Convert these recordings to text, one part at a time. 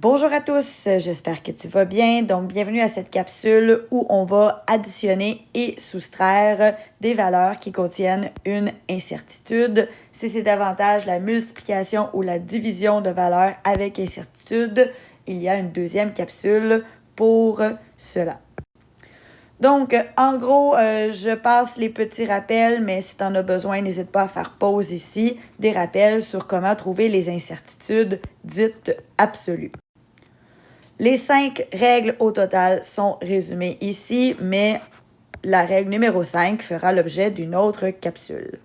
Bonjour à tous, j'espère que tu vas bien. Donc, bienvenue à cette capsule où on va additionner et soustraire des valeurs qui contiennent une incertitude. Si c'est davantage la multiplication ou la division de valeurs avec incertitude, il y a une deuxième capsule pour cela. Donc, en gros, je passe les petits rappels, mais si tu en as besoin, n'hésite pas à faire pause ici. Des rappels sur comment trouver les incertitudes dites absolues. Les 5 règles au total sont résumées ici, mais la règle numéro 5 fera l'objet d'une autre capsule.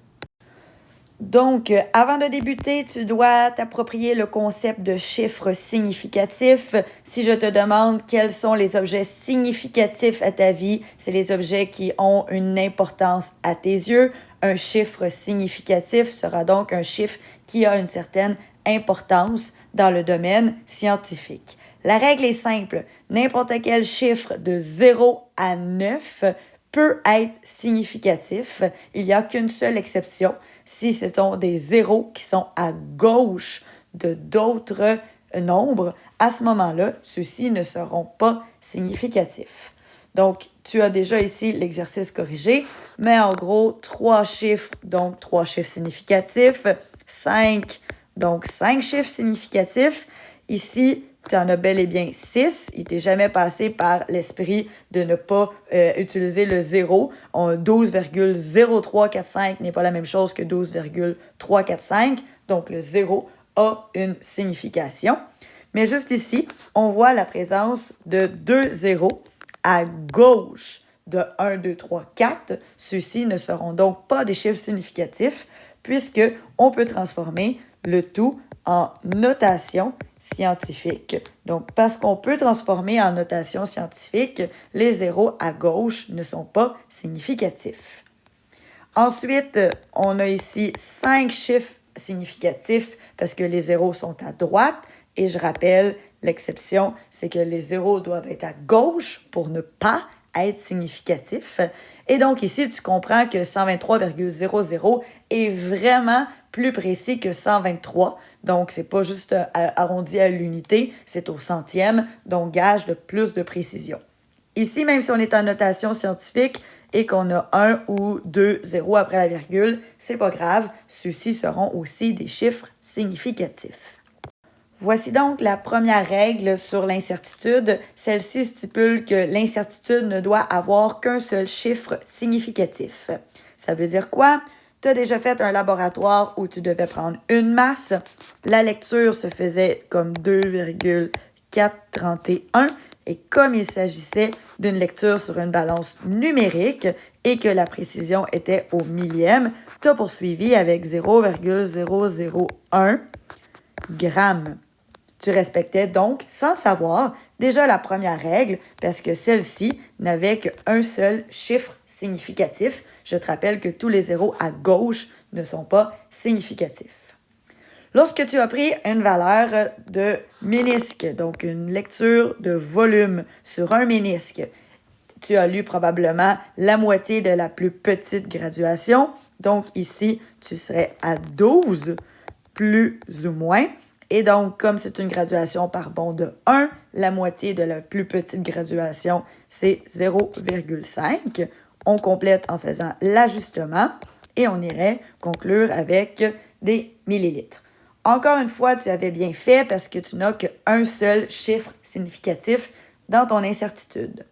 Donc, avant de débuter, tu dois t'approprier le concept de chiffre significatif. Si je te demande quels sont les objets significatifs à ta vie, c'est les objets qui ont une importance à tes yeux. Un chiffre significatif sera donc un chiffre qui a une certaine importance dans le domaine scientifique. La règle est simple. N'importe quel chiffre de 0 à 9 peut être significatif. Il n'y a qu'une seule exception. Si ce sont des zéros qui sont à gauche de d'autres nombres, à ce moment-là, ceux-ci ne seront pas significatifs. Donc, tu as déjà ici l'exercice corrigé, mais en gros, 3 chiffres, donc 3 chiffres significatifs, 5, donc 5 chiffres significatifs. Ici, tu en as bel et bien 6. Il t'est jamais passé par l'esprit de ne pas utiliser le 0. 12,0345 n'est pas la même chose que 12,345. Donc, le 0 a une signification. Mais juste ici, on voit la présence de 2 zéros à gauche de 1, 2, 3, 4. Ceux-ci ne seront donc pas des chiffres significatifs puisqu'on peut transformer le tout en notation scientifique. Donc, parce qu'on peut transformer en notation scientifique, les zéros à gauche ne sont pas significatifs. Ensuite, on a ici 5 chiffres significatifs parce que les zéros sont à droite. Et je rappelle, l'exception, c'est que les zéros doivent être à gauche pour ne pas être significatifs. Et donc ici, tu comprends que 123,00 est vraiment plus précis que 123. Donc, c'est pas juste arrondi à l'unité, c'est au centième, donc gage de plus de précision. Ici, même si on est en notation scientifique et qu'on a 1 ou 2 zéros après la virgule, c'est pas grave, ceux-ci seront aussi des chiffres significatifs. Voici donc la première règle sur l'incertitude. Celle-ci stipule que l'incertitude ne doit avoir qu'un seul chiffre significatif. Ça veut dire quoi? Tu as déjà fait un laboratoire où tu devais prendre une masse. La lecture se faisait comme 2,431 et comme il s'agissait d'une lecture sur une balance numérique et que la précision était au millième, tu as poursuivi avec 0,001 grammes. Tu respectais donc, sans savoir, déjà la première règle parce que celle-ci n'avait qu'un seul chiffre significatif. Je te rappelle que tous les zéros à gauche ne sont pas significatifs. Lorsque tu as pris une valeur de ménisque, donc une lecture de volume sur un ménisque, tu as lu probablement la moitié de la plus petite graduation. Donc ici, tu serais à 12, plus ou moins. Et donc, comme c'est une graduation par bond de 1, la moitié de la plus petite graduation, c'est 0,5. On complète en faisant l'ajustement et on irait conclure avec des millilitres. Encore une fois, tu avais bien fait parce que tu n'as qu'un seul chiffre significatif dans ton incertitude.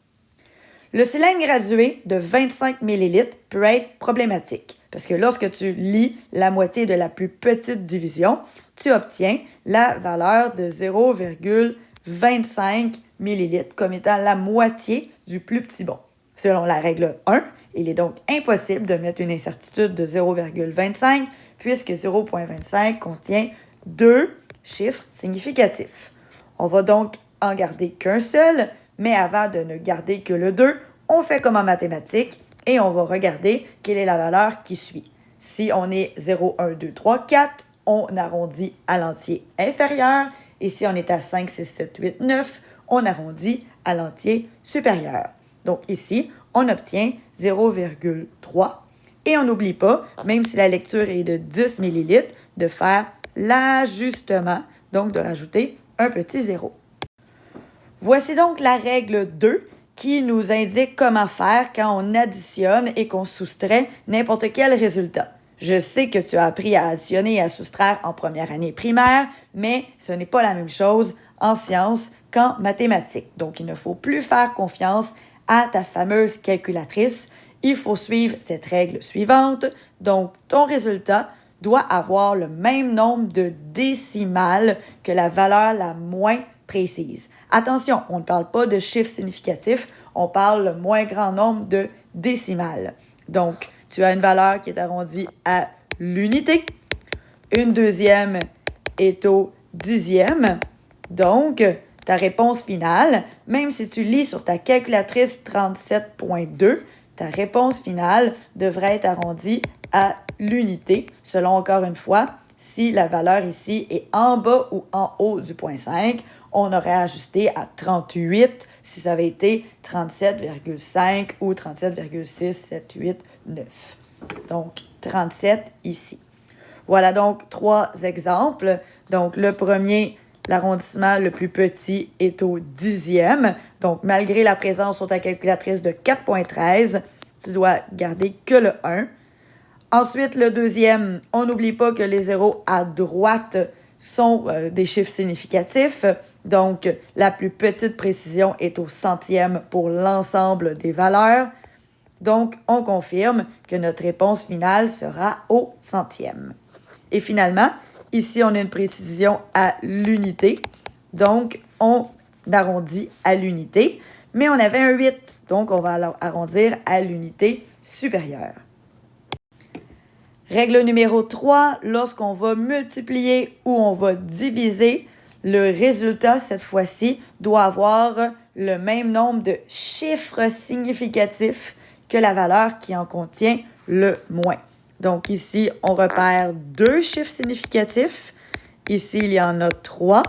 Le cylindre gradué de 25 millilitres peut être problématique parce que lorsque tu lis la moitié de la plus petite division, tu obtiens la valeur de 0,25 millilitres comme étant la moitié du plus petit bond. Selon la règle 1, il est donc impossible de mettre une incertitude de 0,25 puisque 0,25 contient 2 chiffres significatifs. On va donc en garder qu'un seul, mais avant de ne garder que le 2, on fait comme en mathématiques et on va regarder quelle est la valeur qui suit. Si on est 0, 1, 2, 3, 4, on arrondit à l'entier inférieur. Et si on est à 5, 6, 7, 8, 9, on arrondit à l'entier supérieur. Donc ici, on obtient 0,3. Et on n'oublie pas, même si la lecture est de 10 millilitres, de faire l'ajustement, donc de rajouter un petit zéro. Voici donc la règle 2 qui nous indique comment faire quand on additionne et qu'on soustrait n'importe quel résultat. Je sais que tu as appris à additionner et à soustraire en première année primaire, mais ce n'est pas la même chose en sciences qu'en mathématiques. Donc, il ne faut plus faire confiance à ta fameuse calculatrice. Il faut suivre cette règle suivante. Donc, ton résultat doit avoir le même nombre de décimales que la valeur la moins précise. Attention, on ne parle pas de chiffres significatifs, on parle le moins grand nombre de décimales. Donc, tu as une valeur qui est arrondie à l'unité. Une deuxième est au dixième. Donc, ta réponse finale, même si tu lis sur ta calculatrice 37.2, ta réponse finale devrait être arrondie à l'unité, selon encore une fois, si la valeur ici est en bas ou en haut du point 5, on aurait ajusté à 38 si ça avait été 37,5 ou 37,678,9. Donc, 37 ici. Voilà donc 3 exemples. Donc, le premier, l'arrondissement le plus petit est au dixième. Donc, malgré la présence sur ta calculatrice de 4,13, tu dois garder que le 1. Ensuite, le deuxième, on n'oublie pas que les zéros à droite sont des chiffres significatifs. Donc, la plus petite précision est au centième pour l'ensemble des valeurs. Donc, on confirme que notre réponse finale sera au centième. Et finalement, ici, on a une précision à l'unité. Donc, on arrondit à l'unité. Mais on avait un 8, donc on va alors arrondir à l'unité supérieure. Règle numéro 3, lorsqu'on va multiplier ou on va diviser, le résultat, cette fois-ci, doit avoir le même nombre de chiffres significatifs que la valeur qui en contient le moins. Donc ici, on repère 2 chiffres significatifs. Ici, il y en a 3.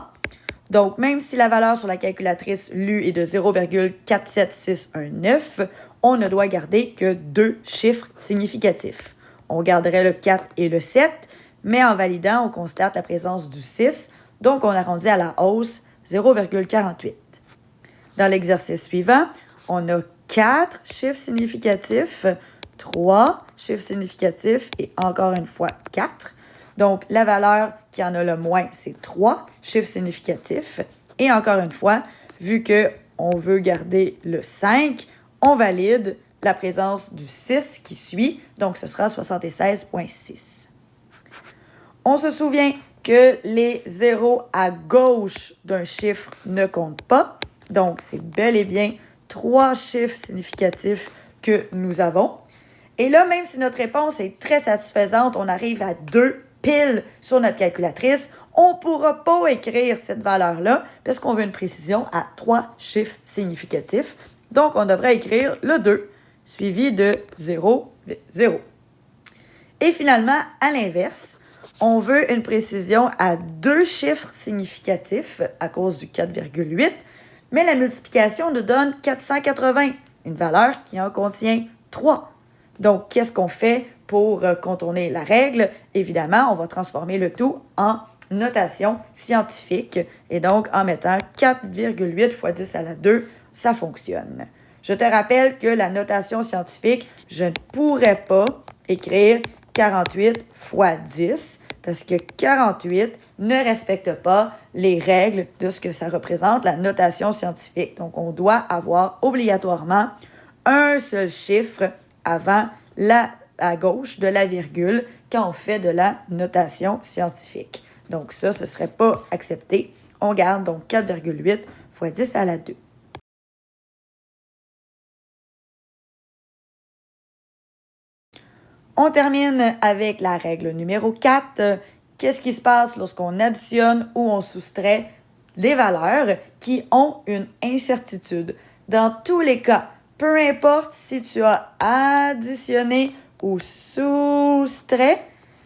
Donc, même si la valeur sur la calculatrice lue est de 0,47619, on ne doit garder que 2 chiffres significatifs. On garderait le 4 et le 7, mais en validant, on constate la présence du 6, donc on arrondit à la hausse 0,48. Dans l'exercice suivant, on a 4 chiffres significatifs, 3 chiffres significatifs et encore une fois 4. Donc, la valeur qui en a le moins, c'est 3 chiffres significatifs. Et encore une fois, vu qu'on veut garder le 5, on valide la présence du 6 qui suit, donc ce sera 76,6. On se souvient que les zéros à gauche d'un chiffre ne comptent pas, donc c'est bel et bien 3 chiffres significatifs que nous avons. Et là, même si notre réponse est très satisfaisante, on arrive à 2 pile sur notre calculatrice, on ne pourra pas écrire cette valeur-là parce qu'on veut une précision à 3 chiffres significatifs. Donc, on devrait écrire le 2 suivi de 0, 0. Et finalement, à l'inverse, on veut une précision à 2 chiffres significatifs à cause du 4,8, mais la multiplication nous donne 480, une valeur qui en contient 3. Donc, qu'est-ce qu'on fait pour contourner la règle? Évidemment, on va transformer le tout en notation scientifique. Et donc, en mettant 4,8 fois 10 à la 2, ça fonctionne. Je te rappelle que la notation scientifique, je ne pourrais pas écrire 48 fois 10 parce que 48 ne respecte pas les règles de ce que ça représente, la notation scientifique. Donc, on doit avoir obligatoirement un seul chiffre avant à gauche de la virgule quand on fait de la notation scientifique. Donc ça, ce ne serait pas accepté. On garde donc 4,8 fois 10 à la 2. On termine avec la règle numéro 4. Qu'est-ce qui se passe lorsqu'on additionne ou on soustrait des valeurs qui ont une incertitude? Dans tous les cas, peu importe si tu as additionné ou soustrait,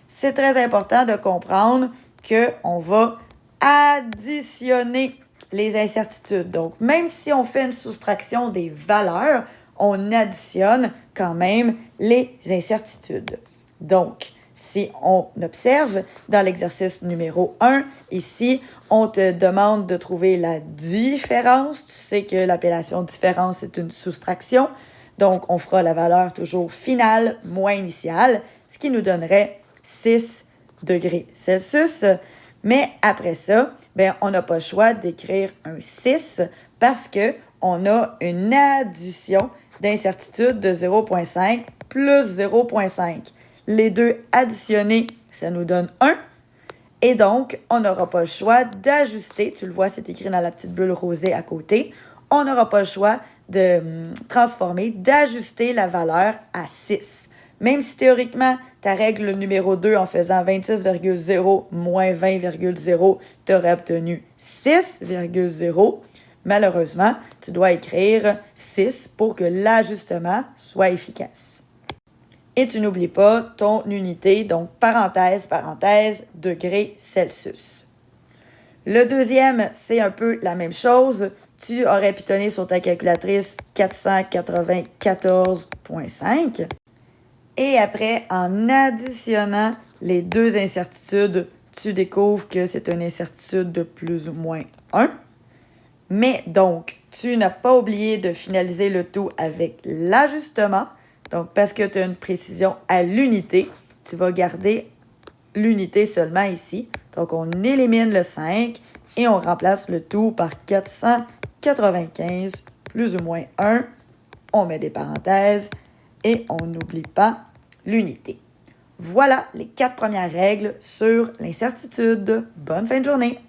c'est très important de comprendre qu'on va additionner les incertitudes. Donc, même si on fait une soustraction des valeurs, on additionne quand même les incertitudes. Donc, Si on observe dans l'exercice numéro 1, ici, on te demande de trouver la différence. Tu sais que l'appellation différence est une soustraction. Donc, on fera la valeur toujours finale moins initiale, ce qui nous donnerait 6 degrés Celsius. Mais après ça, on n'a pas le choix d'écrire un 6 parce qu'on a une addition d'incertitude de 0,5 plus 0,5. Les deux additionnés, ça nous donne 1. Et donc, on n'aura pas le choix d'ajuster. Tu le vois, c'est écrit dans la petite bulle rosée à côté. On n'aura pas le choix de transformer, d'ajuster la valeur à 6. Même si théoriquement, ta règle numéro 2 en faisant 26,0 moins 20,0, tu aurais obtenu 6,0. Malheureusement, tu dois écrire 6 pour que l'ajustement soit efficace. Et tu n'oublies pas ton unité, donc parenthèse, parenthèse, degrés Celsius. Le deuxième, c'est un peu la même chose. Tu aurais pitonné sur ta calculatrice 494,5. Et après, en additionnant les deux incertitudes, tu découvres que c'est une incertitude de plus ou moins 1. Mais donc, tu n'as pas oublié de finaliser le tout avec l'ajustement. Donc, parce que tu as une précision à l'unité, tu vas garder l'unité seulement ici. Donc, on élimine le 5 et on remplace le tout par 495 plus ou moins 1. On met des parenthèses et on n'oublie pas l'unité. Voilà les 4 premières règles sur l'incertitude. Bonne fin de journée!